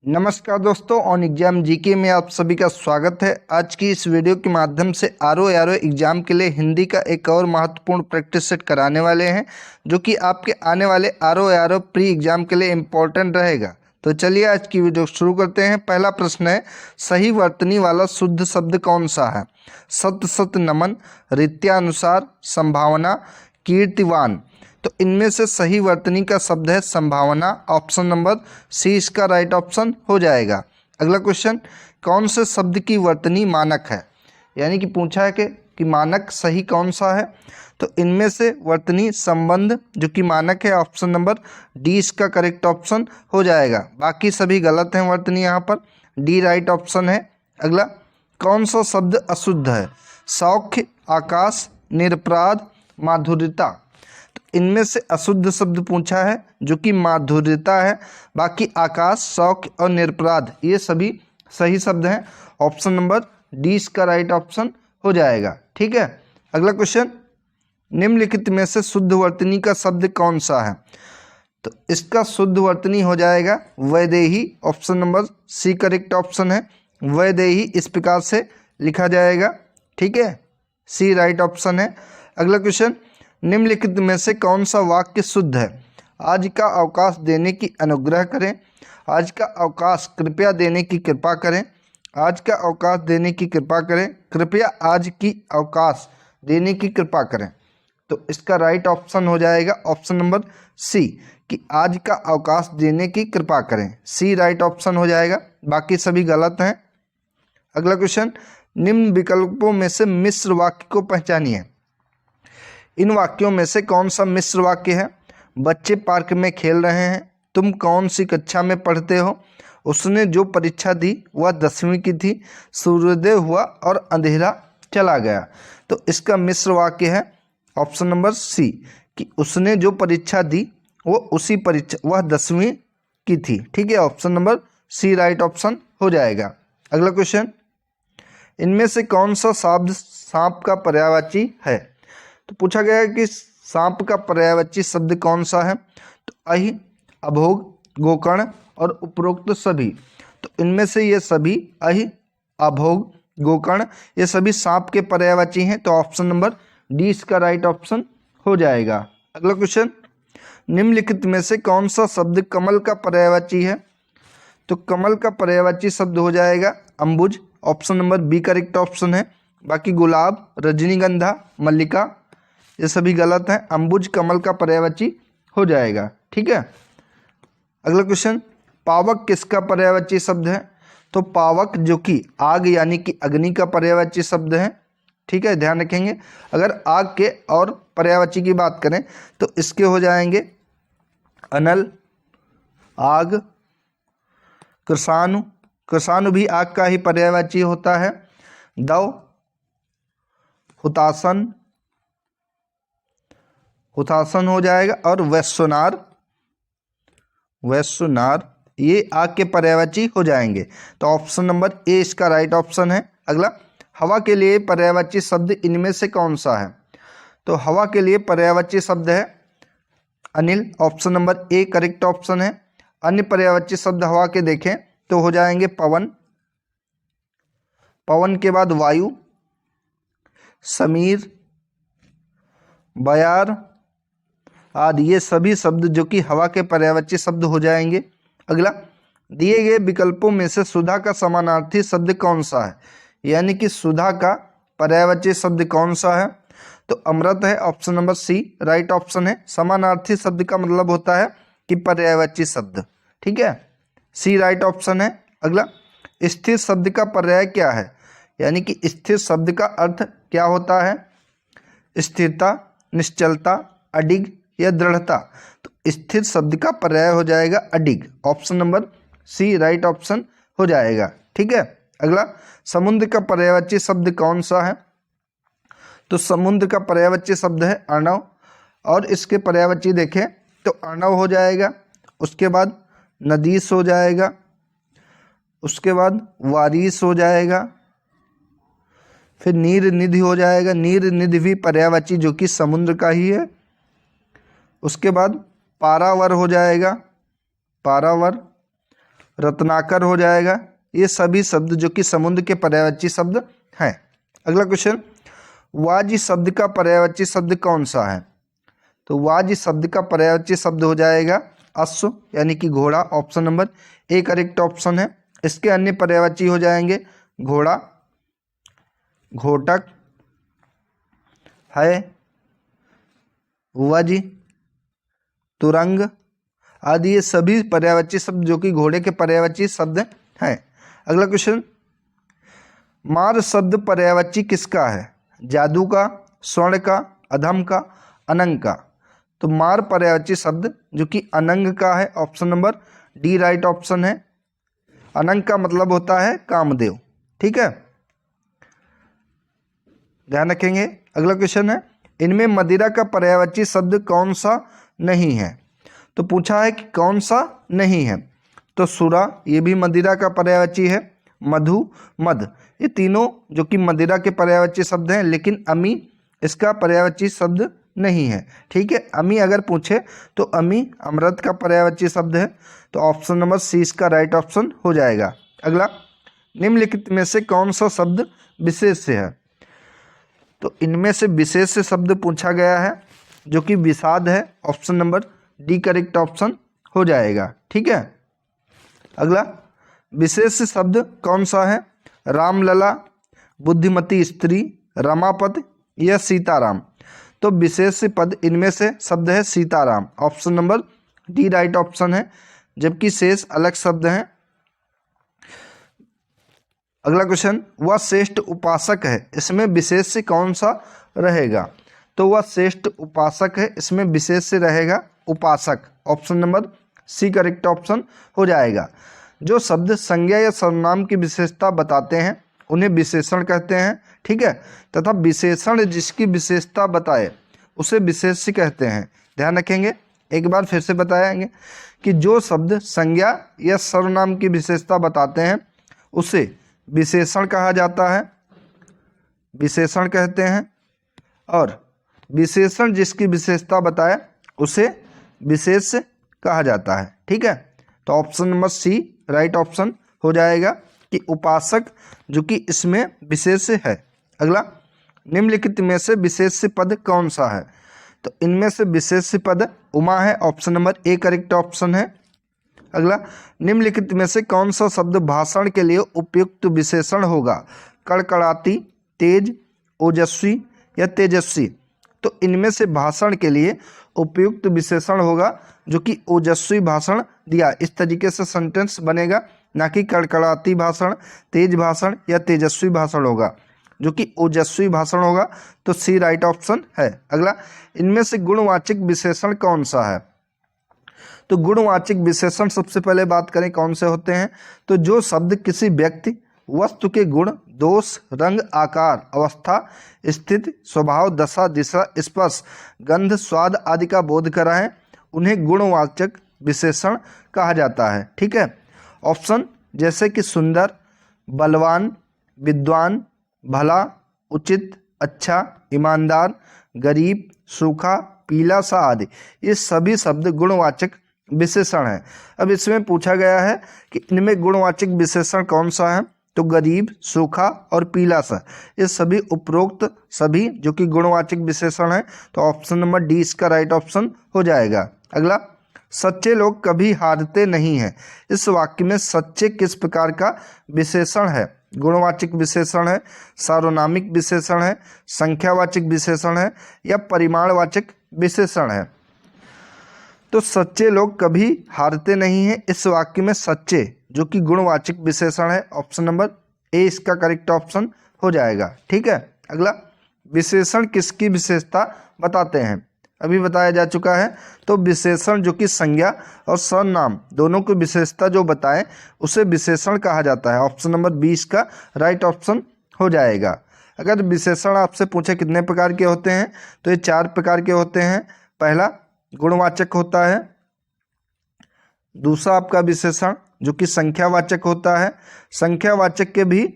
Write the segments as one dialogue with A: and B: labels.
A: नमस्कार दोस्तों, on exam GK में आप सभी का स्वागत है। आज की इस वीडियो के माध्यम से आरओ एग्जाम के लिए हिंदी का एक और महत्वपूर्ण प्रैक्टिस सेट कराने वाले हैं, जो कि आपके आने वाले आरओ प्री एग्जाम के लिए इम्पोर्टेंट रहेगा। तो चलिए आज की वीडियो शुरू करते हैं। पहला प्रश्न है, सही वर्तनी वाला शुद्ध शब्द कौन सा है? सत सत नमन, रीत्यानुसार, संभावना, कीर्तिवान। तो इनमें से सही वर्तनी का शब्द है संभावना। ऑप्शन नंबर सी इसका राइट ऑप्शन हो जाएगा। अगला क्वेश्चन, कौन से शब्द की वर्तनी मानक है? यानी कि पूछा है कि मानक सही कौन सा है? तो इनमें से वर्तनी संबंध जो कि मानक है, ऑप्शन नंबर डी इसका करेक्ट ऑप्शन हो जाएगा। बाकी सभी गलत हैं वर्तनी, यहाँ पर डी राइट ऑप्शन है। अगला, कौन सा शब्द अशुद्ध है? सौख्य, आकाश, निरपराध, माधुर्यता। इनमें से अशुद्ध शब्द पूछा है जो कि माधुर्यता है। बाकी आकाश, शौक और निरपराध ये सभी सही शब्द हैं। ऑप्शन नंबर डी इसका राइट ऑप्शन हो जाएगा। ठीक है। अगला क्वेश्चन, निम्नलिखित में से शुद्ध वर्तनी का शब्द कौन सा है? तो इसका शुद्ध वर्तनी हो जाएगा Vaidehi. Option number C correct option है। वैदेही इस प्रकार से लिखा जाएगा। ठीक है, सी राइट ऑप्शन है। अगला क्वेश्चन, निम्नलिखित में से कौन सा वाक्य शुद्ध है? आज का अवकाश देने की अनुग्रह करें, आज का अवकाश कृपया देने की कृपा करें, आज का अवकाश देने की कृपा करें, कृपया आज की अवकाश देने की कृपा करें। तो इसका राइट ऑप्शन हो जाएगा ऑप्शन नंबर सी कि आज का अवकाश देने की कृपा करें। सी राइट ऑप्शन हो जाएगा। बाकी सभी गलत हैं। अगला क्वेश्चन, निम्न विकल्पों में से मिश्र वाक्य को पहचानिए। इन वाक्यों में से कौन सा मिश्र वाक्य है? बच्चे पार्क में खेल रहे हैं, तुम कौन सी कक्षा में पढ़ते हो, उसने जो परीक्षा दी वह 10वीं की थी, सूर्योदय हुआ और अंधेरा चला गया। तो इसका मिश्र वाक्य है ऑप्शन नंबर सी कि उसने जो परीक्षा दी वह 10वीं की थी। ठीक है, option number C right option हो जाएगा। अगला क्वेश्चन, इनमें से कौन सा शब्द सांप का पर्यायवाची है? तो पूछा गया है कि सांप का पर्यायवाची शब्द कौन सा है? तो अहि, अभोग, गोकर्ण और उपरोक्त सभी। तो इनमें से ये सभी अहि, अभोग, गोकर्ण ये सभी सांप के पर्यायवाची हैं। तो ऑप्शन नंबर डी इसका राइट ऑप्शन हो जाएगा। अगला क्वेश्चन, निम्नलिखित में से कौन सा शब्द कमल का पर्यायवाची है? तो कमल का पर्यायवाची शब्द हो जाएगा अंबुज। Option number B correct option है। बाकी गुलाब, रजनीगंधा, मल्लिका ये सभी गलत हैं। अंबुज कमल का पर्यायवाची हो जाएगा। ठीक है। अगला क्वेश्चन, पावक किसका पर्यायवाची शब्द है? तो पावक जो कि आग यानी कि अग्नि का पर्यायवाची शब्द है। ठीक है, ध्यान रखेंगे। अगर आग के और पर्यायवाची की बात करें तो इसके हो जाएंगे अनल, आग, कृषाणु, कृषाणु भी आग का ही पर्यायवाची होता है। दव, हुतासन, हुतासन हो जाएगा। और वैश्वनार, वैश्वनार ये आग के पर्यायवाची हो जाएंगे। तो ऑप्शन नंबर ए इसका राइट ऑप्शन है। अगला, हवा के लिए पर्यायवाची शब्द इनमें से कौन सा है? तो हवा के लिए पर्यायवाची शब्द है Anil. Option number A correct option है। अन्य पर्यायवाची शब्द हवा के देखें तो हो जाएंगे पवन, पवन के बाद वायु, समीर, बयार आदि ये सभी शब्द जो कि हवा के पर्यायवाची शब्द हो जाएंगे। अगला, दिए गए विकल्पों में से सुधा का समानार्थी शब्द कौन सा है? यानी कि सुधा का पर्यायवाची शब्द कौन सा है? तो अमृत है। Option number C right option है। समानार्थी शब्द का मतलब होता है कि पर्यायवाची शब्द। ठीक है, सी राइट ऑप्शन है। अगला, स्थिर शब्द का पर्याय क्या है? यानी कि स्थिर शब्द का अर्थ क्या होता है? स्थिरता, निश्चलता, अडिग या दृढ़ता। तो स्थिर शब्द का पर्याय हो जाएगा अडिग। Option number C right option हो जाएगा। ठीक है। अगला, समुद्र का पर्यायवाची शब्द कौन सा है? तो समुद्र का पर्यायवाची शब्द है अर्णव। और इसके पर्यायवाची देखें तो अर्णव हो जाएगा, उसके बाद नदीस हो जाएगा, उसके बाद वारिस हो जाएगा, फिर नीर निधि हो जाएगा। नीर निधि भी पर्यायवाची जो कि समुद्र का ही है। उसके बाद पारावर हो जाएगा, पारावर, रत्नाकर हो जाएगा। ये सभी शब्द जो कि समुद्र के पर्यायवाची शब्द हैं। अगला क्वेश्चन, वाजी शब्द का पर्यायवाची शब्द कौन सा है? तो वाजी शब्द का पर्यायवाची शब्द हो जाएगा अश्व यानी कि घोड़ा। Option number A correct option है। इसके अन्य पर्यायवाची हो जाएंगे घोड़ा, घोटक है, वाजी, तुरंग आदि। ये सभी पर्यायवाची शब्द जो कि घोड़े के पर्यायवाची शब्द हैं। अगला क्वेश्चन, मार शब्द पर्यायवाची किसका है? जादू का, स्वर्ण का, अधम का, अनंग का। तो मार पर्यायवाची शब्द जो कि अनंग का है। Option number D right option है। अनंग का मतलब होता है कामदेव। ठीक है, ध्यान रखेंगे। अगला क्वेश्चन है, इनमें मदिरा का पर्यायवाची शब्द कौन सा नहीं है? तो पूछा है कि कौन सा नहीं है। तो सुरा ये भी मदिरा का पर्यायवाची है, मधु, मद, ये तीनों जो कि मदिरा के पर्यायवाची शब्द हैं, लेकिन अमी इसका पर्यायवाची शब्द नहीं है। ठीक है, अमी अगर पूछे तो अमी अमृत का पर्यायवाची शब्द है। तो ऑप्शन नंबर सी इसका राइट ऑप्शन हो जाएगा। अगला, निम्नलिखित में से कौन सा शब्द विशेष से है? तो इनमें से विशेष से शब्द पूछा गया है जो कि विषाद है। Option number D correct option हो जाएगा। ठीक है, अगला, विशेष शब्द कौन सा है? रामलला, बुद्धिमती स्त्री, रमापद या सीताराम। तो विशेष पद इनमें से शब्द है Sitaram. Option number D right option है, जबकि शेष अलग शब्द हैं। अगला क्वेश्चन, वह श्रेष्ठ उपासक है, इसमें विशेष से कौन सा रहेगा? तो वह श्रेष्ठ उपासक है, इसमें विशेष से रहेगा उपासक। Option number C correct option हो जाएगा। जो शब्द संज्ञा या सर्वनाम की विशेषता बताते हैं उन्हें विशेषण कहते हैं। ठीक है, तथा विशेषण जिसकी विशेषता बताए उसे विशेष्य कहते हैं। ध्यान रखेंगे, एक बार फिर से बताएंगे कि जो शब्द संज्ञा या सर्वनाम की विशेषता बताते हैं उसे विशेषण कहा जाता है, विशेषण कहते हैं, और विशेषण जिसकी विशेषता बताए उसे विशेष्य कहा जाता है। ठीक है, तो option number C right option हो जाएगा कि उपासक जो कि इसमें विशेष्य है। अगला, निम्नलिखित में से विशेष्य पद कौन सा है? तो इनमें से विशेष्य पद उमा है। Option number A correct option है। अगला, निम्नलिखित में से कौन सा शब्द भाषण के लिए उपयुक्त विशेषण होगा? कड़कड़ाती, तेज, ओजस्वी या तेजस्वी। तो इनमें से भाषण के लिए उपयुक्त विशेषण होगा जो कि ओजस्वी भाषण दिया, इस तरीके से सेंटेंस बनेगा, ना कि कड़कड़ाती भाषण, तेज भाषण या तेजस्वी भाषण होगा, जो कि ओजस्वी भाषण होगा। तो सी राइट ऑप्शन है। अगला, इनमें से गुणवाचक विशेषण कौन सा है? तो गुणवाचक विशेषण सबसे पहले बात करें कौन से होते हैं। तो जो शब्द किसी व्यक्ति, वस्तु के गुण, दोष, रंग, आकार, अवस्था, स्थिति, स्वभाव, दशा, दिशा, स्पर्श, गंध, स्वाद आदि का बोध कराएं उन्हें गुणवाचक विशेषण कहा जाता है। ठीक है, ऑप्शन जैसे कि सुंदर, बलवान, विद्वान, भला, उचित, अच्छा, ईमानदार, गरीब, सूखा, पीला सा आदि, ये सभी शब्द गुणवाचक विशेषण हैं। अब इसमें पूछा गया है कि इनमें गुणवाचक विशेषण कौन सा है? तो गरीब, सूखा और पीला सा, ये सभी उपरोक्त सभी जो कि गुणवाचक विशेषण है। तो ऑप्शन नंबर डी इसका राइट ऑप्शन हो जाएगा। अगला, सच्चे लोग कभी हारते नहीं हैं, इस वाक्य में सच्चे किस प्रकार का विशेषण है? गुणवाचक विशेषण है, सार्वनामिक विशेषण है, संख्यावाचक विशेषण है या परिमाणवाचक विशेषण है? तो सच्चे लोग कभी हारते नहीं हैं, इस वाक्य में सच्चे जो कि गुणवाचक विशेषण है। ऑप्शन नंबर ए इसका करेक्ट ऑप्शन हो जाएगा। ठीक है, अगला, विशेषण किसकी विशेषता बताते हैं? अभी बताया जा चुका है। तो विशेषण जो कि संज्ञा और सर्वनाम दोनों की विशेषता जो बताएं उसे विशेषण कहा जाता है। ऑप्शन नंबर 20 का राइट ऑप्शन हो जाएगा। अगर विशेषण आपसे पूछे कितने प्रकार के होते हैं, तो ये 4 प्रकार के होते हैं। पहला गुणवाचक होता है, दूसरा आपका विशेषण जो कि संख्यावाचक होता है। संख्यावाचक के भी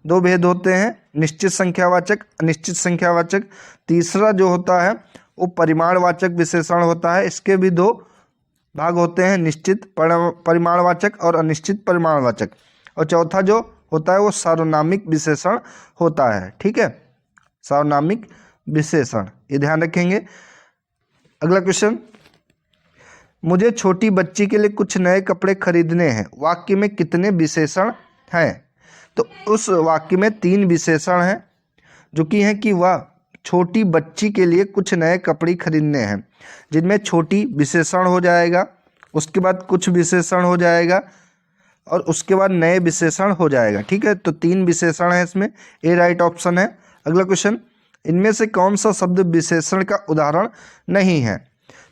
A: 2 भेद होते हैं, निश्चित संख्यावाचक, अनिश्चित संख्यावाचक। तीसरा जो होता है वो परिमाणवाचक विशेषण होता है, इसके भी 2 भाग होते हैं निश्चित परिमाणवाचक और अनिश्चित परिमाणवाचक, और चौथा जो होता है वो सार्वनामिक विशेषण होता है। ठीक है, सार्वनामिक विशेषण, ये ध्यान रखेंगे। अगला क्वेश्चन, मुझे छोटी बच्ची के लिए कुछ नए कपड़े खरीदने हैं, वाक्य में कितने विशेषण हैं? तो उस वाक्य में 3 विशेषण हैं, जो कि हैं कि वह छोटी बच्ची के लिए कुछ नए कपड़े खरीदने हैं, जिनमें छोटी विशेषण हो जाएगा, उसके बाद कुछ विशेषण हो जाएगा, और उसके बाद नए विशेषण हो जाएगा। ठीक है, तो 3 विशेषण है इसमें, ए राइट ऑप्शन है। अगला क्वेश्चन, इनमें से कौन सा शब्द विशेषण का उदाहरण नहीं है?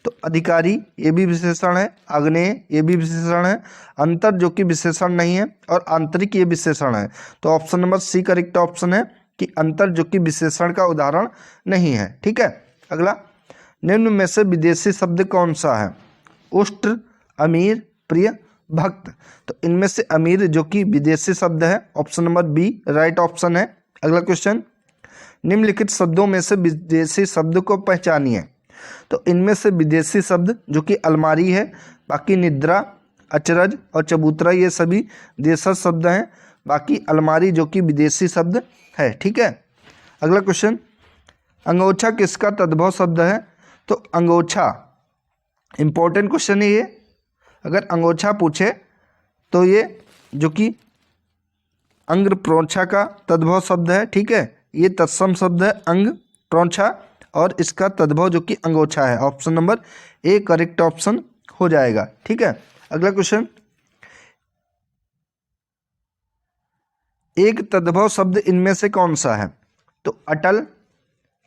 A: तो अधिकारी ये भी विशेषण है, आग्नेय ये भी विशेषण है, अंतर जो कि विशेषण नहीं है, और आंतरिक ये विशेषण है। तो option number C correct option है कि अंतर जो कि विशेषण का उदाहरण नहीं है। ठीक है, अगला, निम्न में से विदेशी शब्द कौन सा है? उष्ट्र, अमीर, प्रिय, भक्त। तो इनमें से अमीर जो कि विदेशी शब्द है, option number B right option है। अगला क्वेश्चन, निम्नलिखित शब्दों में से विदेशी शब्द को पहचानिए। तो इनमें से विदेशी शब्द जो कि अलमारी है, बाकी निद्रा, अचरज और चबूतरा ये सभी देशज शब्द हैं, बाकी अलमारी जो कि विदेशी शब्द है। ठीक है, अगला क्वेश्चन, अंगोछा किसका तद्भव शब्द है? तो अंगोछा इंपॉर्टेंट क्वेश्चन है ये, अगर अंगोछा पूछे तो ये जो कि अंग प्रोंछा का तद्भव शब्द है। ठीक है, ये तत्सम शब्द है अंग प्रोंछा, और इसका तद्भव जो कि अंगोछा है। Option number A correct option हो जाएगा। ठीक है, अगला क्वेश्चन, एक तद्भव शब्द इनमें से कौन सा है? तो अटल,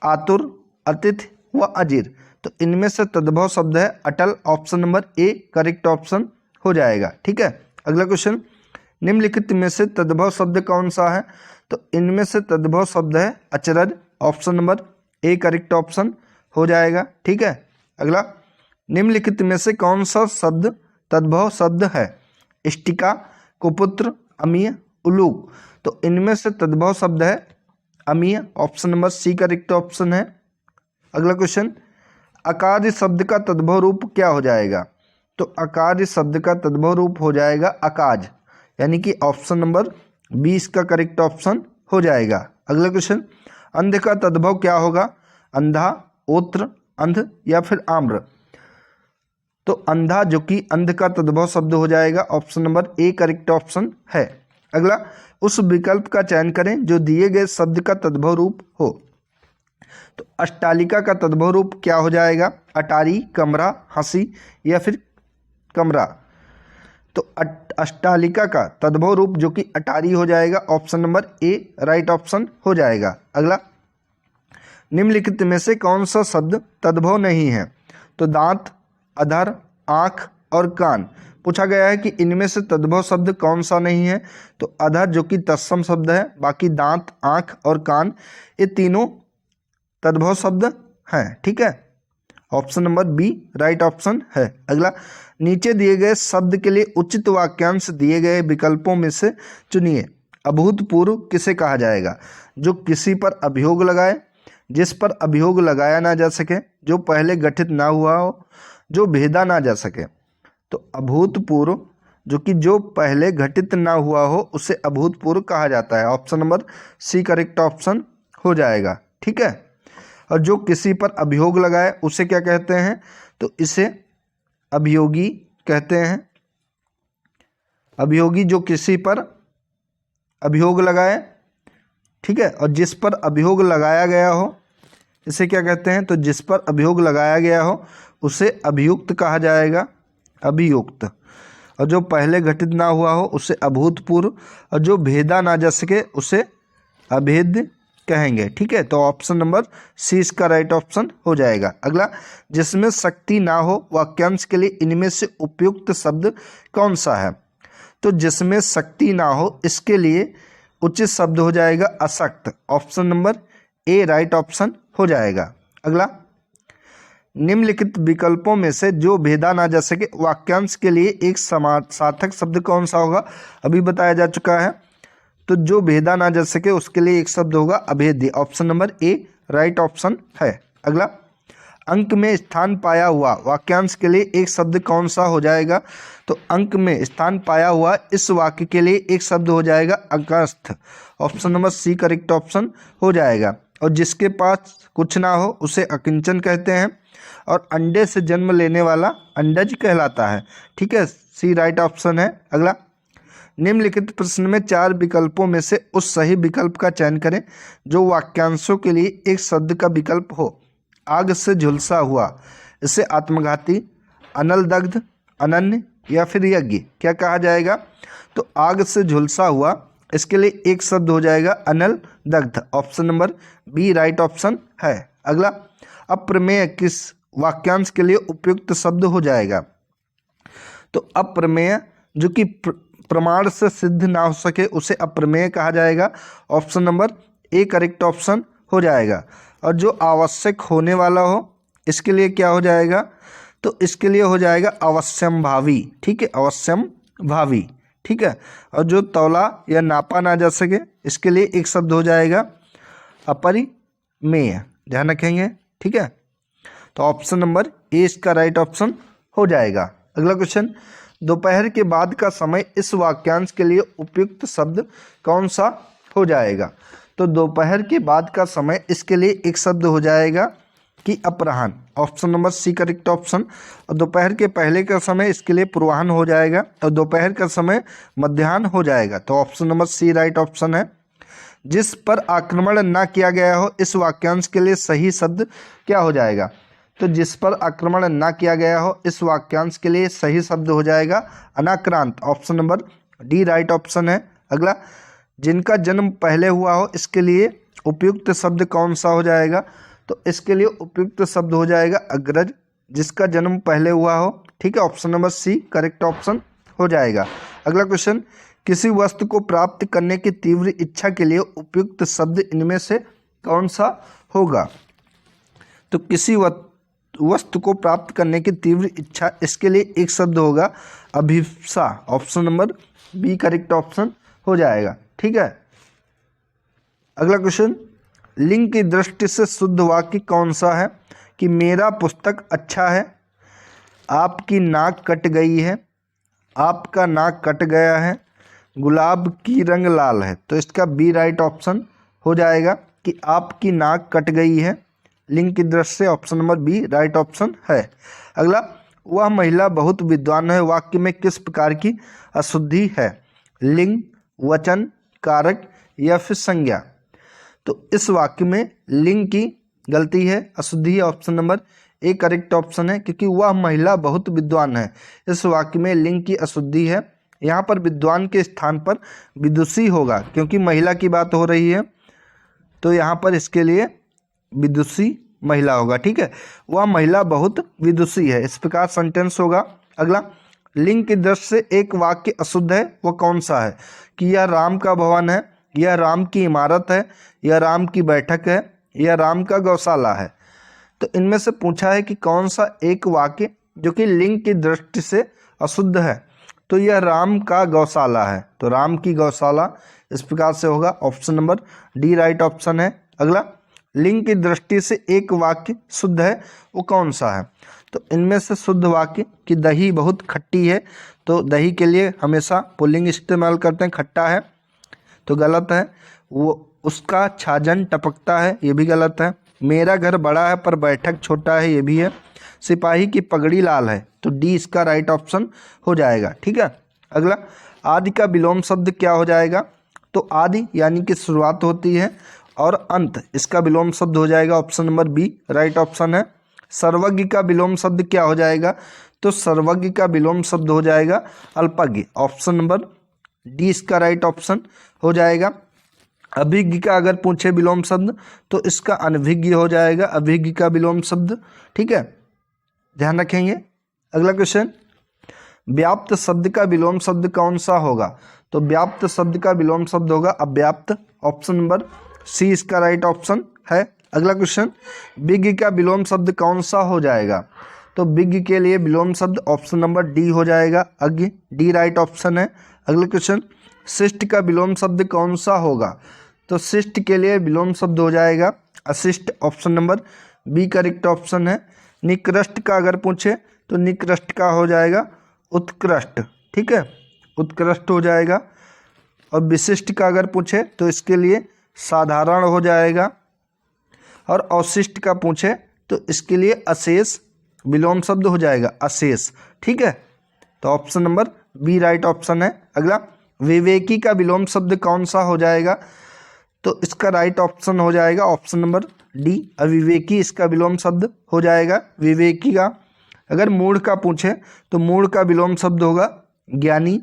A: आतुर, अतिथि व अजीर। तो इनमें से तद्भव शब्द है अटल, option number A correct option हो जाएगा। ठीक है, अगला क्वेश्चन, निम्नलिखित में से तद्भव शब्द कौन सा है? तो इनमें से तद्भव शब्द है अचरज, option number A correct option हो जाएगा। ठीक है, अगला, निम्नलिखित में से कौन सा शब्द तद्भव शब्द है? इष्टिका, कुपुत्र, अमीय, उलूक। तो इनमें से तद्भव शब्द है अमीय, option number C correct option है। अगला क्वेश्चन, अकार्य शब्द का तद्भव रूप क्या हो जाएगा? तो अकार्य शब्द का तद्भव रूप हो जाएगा अकाज, यानी कि ऑप्शन नंबर 20 का करेक्ट ऑप्शन हो जाएगा। अगला क्वेश्चन, अंध का तद्भव क्या होगा? अंधा, ओत्र, अंध या फिर आम्र। तो अंधा जो कि अंध का तद्भव शब्द हो जाएगा, option number A correct option है। अगला, उस विकल्प का चयन करें जो दिए गए शब्द का तद्भव रूप हो। तो अष्टालिका का तद्भव रूप क्या हो जाएगा? अटारी, कमरा, हंसी या फिर कमरा। तो अष्टालिका का तद्भव रूप जो कि अटारी हो जाएगा, ऑप्शन नंबर ए राइट ऑप्शन हो जाएगा। अगला, निम्नलिखित में से कौन सा शब्द तद्भव नहीं है? तो दांत, अधर, आँख और कान। पूछा गया है कि इनमें से तद्भव शब्द कौन सा नहीं है? तो अधर जो कि तत्सम शब्द है, बाकी दांत, आँख और कान ये तीनों तद्भव शब्द हैं। ठीक है, option number B right option है। अगला, नीचे दिए गए शब्द के लिए उचित वाक्यांश दिए गए विकल्पों में से चुनिए। अभूतपूर्व किसे कहा जाएगा? जो किसी पर अभियोग लगाए, जिस पर अभियोग लगाया ना जा सके, जो पहले गठित ना हुआ हो, जो भेदा ना जा सके। तो अभूतपूर्व जो कि जो पहले घटित ना हुआ हो उसे अभूतपूर्व कहा जाता है, option number C correct option हो जाएगा। ठीक है, और जो किसी पर अभियोग लगाए उसे क्या कहते हैं? तो इसे अभियोगी कहते हैं। अभियोगी जो किसी पर अभियोग लगाए, ठीक है, और जिस पर अभियोग लगाया गया हो इसे क्या कहते हैं? तो जिस पर अभियोग लगाया गया हो उसे अभियुक्त कहा जाएगा, अभियुक्त। और जो पहले घटित ना हुआ हो उसे अभूतपूर्व, और जो भेदा ना जा सके उसे अभेद्य कहेंगे। ठीक है, तो ऑप्शन नंबर सी इसका राइट ऑप्शन हो जाएगा। अगला, जिसमें शक्ति ना हो वाक्यांश के लिए इनमें से उपयुक्त शब्द कौन सा है? तो जिसमें शक्ति ना हो इसके लिए उचित शब्द हो जाएगा अशक्त, ऑप्शन नंबर ए राइट ऑप्शन हो जाएगा। अगला, निम्नलिखित विकल्पों में से जो भेदा ना जा सके वाक्यांश के लिए एक सार्थक शब्द कौन सा होगा? अभी बताया जा चुका है। तो जो भेदा ना जा सके उसके लिए एक शब्द होगा अभेद्य, ऑप्शन नंबर ए राइट ऑप्शन है। अगला, अंक में स्थान पाया हुआ वाक्यांश के लिए एक शब्द कौन सा हो जाएगा? तो अंक में स्थान पाया हुआ इस वाक्य के लिए एक शब्द हो जाएगा अंकस्थ। Option number C correct option हो जाएगा। और जिसके पास कुछ ना हो उसे अकिंचन कहते हैं, और अंडे से जन्म लेने वाला अंडज कहलाता है। ठीक है, सी राइट ऑप्शन है। अगला, निम्नलिखित प्रश्न में 4 विकल्पों में से उस सही विकल्प का चयन करें जो वाक्यांशों के लिए एक शब्द का विकल्प हो। आग से झुलसा हुआ, इसे आत्मघाती, अनलदग्ध, अनन्य या फिर यज्ञ क्या कहा जाएगा? तो आग से झुलसा हुआ, इसके लिए एक शब्द हो जाएगा अनलदग्ध। Option number B right option है। अगला, अप्रमेय किस वाक्यांश के लिए उपयुक्त शब्द हो जाएगा? तो अप्रमेय जो कि प्रमाण से सिद्ध ना हो सके उसे अप्रमेय कहा जाएगा। Option number A correct option हो जाएगा। और जो आवश्यक होने वाला हो इसके लिए क्या हो जाएगा? तो इसके लिए हो जाएगा अवश्यंभावी। ठीक है, अवश्यंभावी। ठीक है, और जो तौला या नापा ना जा सके इसके लिए एक शब्द हो जाएगा अपरिमेय। ध्यान रखेंगे। ठीक है, तो ऑप्शन नंबर ए इसका राइट ऑप्शन हो जाएगा। अगला क्वेश्चन, दोपहर के बाद का समय इस वाक्यांश के लिए उपयुक्त शब्द कौन सा हो जाएगा? तो दोपहर के बाद का समय इसके लिए एक शब्द हो जाएगा कि अपराह्न। Option number C correct option. और दोपहर के पहले का समय इसके लिए पूर्वाह्न हो जाएगा, और दोपहर का समय मध्याह्न हो जाएगा। तो option number C right option है। जिस पर आक्रमण ना किया गया हो इस वाक्यांश के लिए सही शब्द क्या हो जाएगा? तो जिस पर आक्रमण ना किया गया हो इस वाक्यांश के लिए सही शब्द हो जाएगा अनाक्रांत। Option number D right option है। अगला, जिनका जन्म पहले हुआ हो इसके लिए उपयुक्त शब्द कौन सा हो जाएगा? तो इसके लिए उपयुक्त शब्द हो जाएगा अग्रज, जिसका जन्म पहले हुआ हो। ठीक है, option number C correct option हो जाएगा। अगला क्वेश्चन, किसी वस्तु को प्राप्त करने की तीव्र इच्छा के लिए उपयुक्त शब्द इनमें से कौन सा होगा? तो किसी वस्तु को प्राप्त करने की तीव्र इच्छा, इसके लिए एक शब्द होगा अभिप्सा। Option number B correct option हो जाएगा। ठीक है, अगला क्वेश्चन, लिंग की दृष्टि से शुद्ध वाक्य कौन सा है? कि मेरा पुस्तक अच्छा है, आपकी नाक कट गई है, आपका नाक कट गया है, गुलाब की रंग लाल है। तो इसका बी राइट ऑप्शन हो जाएगा कि आपकी नाक कट गई है। लिंग की दृष्टि से option number B right option है। अगला, वह महिला बहुत विद्वान है वाक्य में किस प्रकार की अशुद्धि है? लिंग, वचन, कारक या फिर संज्ञा? तो इस वाक्य में लिंग की गलती है, अशुद्धि है। Option number A correct option है, क्योंकि वह महिला बहुत विद्वान है। इस वाक्य में लिंग की अशुद्धि है। यहाँ पर विद्वान के स्थान पर विदुषी होगा, क्योंकि महिला की बात हो रही है, तो यहाँ पर इसके लिए विदुषी महिला होगा। ठीक है, वह महिला बहुत विदुषी है, इस प्रकार सेंटेंस होगा। अगला, लिंग की दृष्टि से एक वाक्य अशुद्ध है, वह कौन सा है? कि यह राम का भवन है, यह राम की इमारत है, यह राम की बैठक है, यह राम का गौशाला है। तो इनमें से पूछा है कि कौन सा एक वाक्य जो कि लिंग की दृष्टि से अशुद्ध है? तो यह राम का गौशाला है, तो राम की गौशाला इस प्रकार से होगा। Option number D right option है। अगला, लिंग की दृष्टि से एक वाक्य शुद्ध है, वो कौन सा है? तो इनमें से शुद्ध वाक्य कि दही बहुत खट्टी है, तो दही के लिए हमेशा पुल्लिंग इस्तेमाल करते हैं, खट्टा है, तो गलत है। वो उसका छाजन टपकता है, ये भी गलत है। मेरा घर बड़ा है पर बैठक छोटा है, ये भी है। सिपाही की पगड़ी लाल है, तो डी इसका राइट ऑप्शन हो जाएगा। ठीक है, अगला, आदि का विलोम शब्द क्या हो जाएगा? तो आदि यानी कि शुरुआत होती है, और अंत इसका विलोम शब्द हो जाएगा। Option number B right option है। सर्वज्ञ का विलोम शब्द क्या हो जाएगा? तो सर्वज्ञ का विलोम शब्द हो जाएगा अल्पज्ञ। ऑप्शन नंबर डी इसका राइट ऑप्शन हो जाएगा। अभिज्ञ का अगर पूछे विलोम शब्द तो इसका अनभिज्ञ हो जाएगा, अभिज्ञ का विलोम शब्द। ठीक है, ध्यान रखेंगे। अगला क्वेश्चन, व्याप्त शब्द का विलोम शब्द कौन सा होगा? तो व्याप्त शब्द का विलोम शब्द होगा अव्याप्त। ऑप्शन नंबर सी इसका राइट ऑप्शन है। अगला क्वेश्चन, विज्ञ का विलोम शब्द कौन सा हो जाएगा? तो विज्ञ के लिए विलोम शब्द ऑप्शन नंबर डी हो जाएगा, अज्ञ, डी राइट ऑप्शन है। अगला क्वेश्चन, शिष्ट का विलोम शब्द कौन सा होगा? तो शिष्ट के लिए विलोम शब्द हो जाएगा अशिष्ट। Option number B correct option है। निकृष्ट का अगर पूछे तो निकृष्ट का हो जाएगा उत्कृष्ट, ठीक है, उत्कृष्ट हो जाएगा। और विशिष्ट का अगर पूछे तो इसके लिए साधारण हो जाएगा। और अवशिष्ट का पूछे तो इसके लिए अशेष विलोम शब्द हो जाएगा, अशेष, ठीक है। तो option number B right option है। अगला, विवेकी का विलोम शब्द कौन सा हो जाएगा? तो इसका राइट ऑप्शन हो जाएगा ऑप्शन नंबर डी, अविवेकी इसका विलोम शब्द हो जाएगा विवेकी का। अगर मूढ़ का पूछे तो मूढ़ का विलोम शब्द होगा ज्ञानी।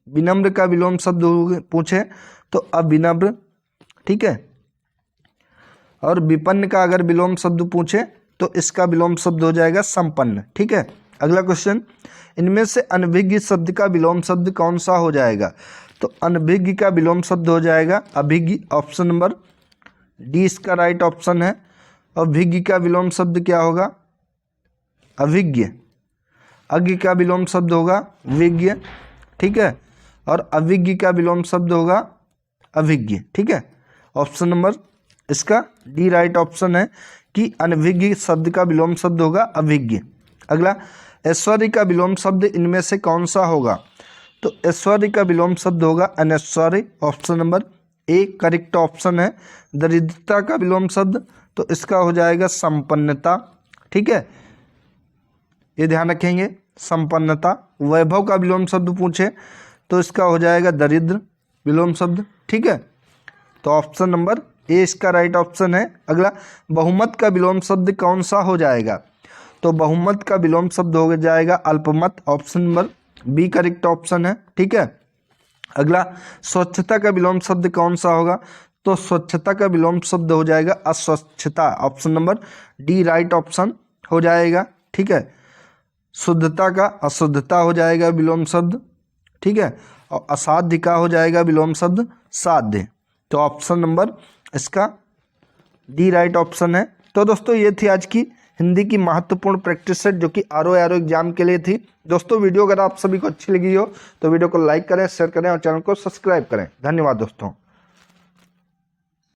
A: विनम्र का विलोम शब्द पूछे तो अविनम्र, ठीक है। और विपन्न का अगर विलोम शब्द पूछे तो इसका विलोम शब्द हो जाएगा संपन्न, ठीक है। अगला क्वेश्चन, इनमें से अनभिज्ञ शब्द का विलोम शब्द कौन सा हो जाएगा? तो अनभिज्ञ का विलोम शब्द हो जाएगा अभिज्ञ, ऑप्शन नंबर डी इसका राइट ऑप्शन है। और भिज्ञ का विलोम शब्द क्या होगा? अभिज्ञ। अज्ञ का विलोम शब्द होगा विज्ञ, ठीक है। और अविज्ञ का विलोम शब्द होगा अभिज्ञ, ठीक है। ऑप्शन नंबर इसका डी राइट ऑप्शन है कि अनभिज्ञ शब्द का विलोम शब्द होगा अभिज्ञ। अगला, ऐश्वर्य का विलोम शब्द इनमें से कौन सा होगा? तो ऐश्वर्य का विलोम शब्द होगा अनैश्वर्य, option number A correct option है। दरिद्रता का विलोम शब्द तो इसका हो जाएगा संपन्नता, ठीक है, ये ध्यान रखेंगे, संपन्नता। वैभव का विलोम शब्द पूछे तो इसका हो जाएगा दरिद्र विलोम शब्द, ठीक है। तो ऑप्शन नंबर ए इसका राइट ऑप्शन है। अगला, बहुमत का विलोम शब्द कौन सा हो जाएगा? तो बहुमत का विलोम शब्द हो जाएगा अल्पमत, option number B correct option है, ठीक है। अगला, स्वच्छता का विलोम शब्द कौन सा होगा? तो स्वच्छता का विलोम शब्द हो जाएगा अस्वच्छता, option number D right option हो जाएगा, ठीक है। शुद्धता का अशुद्धता हो जाएगा विलोम शब्द, ठीक है। और असाध्य का हो जाएगा विलोम शब्द साध्य। तो ऑप्शन नंबर इसका डी राइट ऑप्शन है। तो दोस्तों ये थी आज की हिंदी की महत्वपूर्ण प्रैक्टिस सेट जो कि आरओ एग्जाम के लिए थी। दोस्तों वीडियो अगर आप सभी को अच्छी लगी हो तो वीडियो को लाइक करें, शेयर करें और चैनल को सब्सक्राइब करें। धन्यवाद दोस्तों।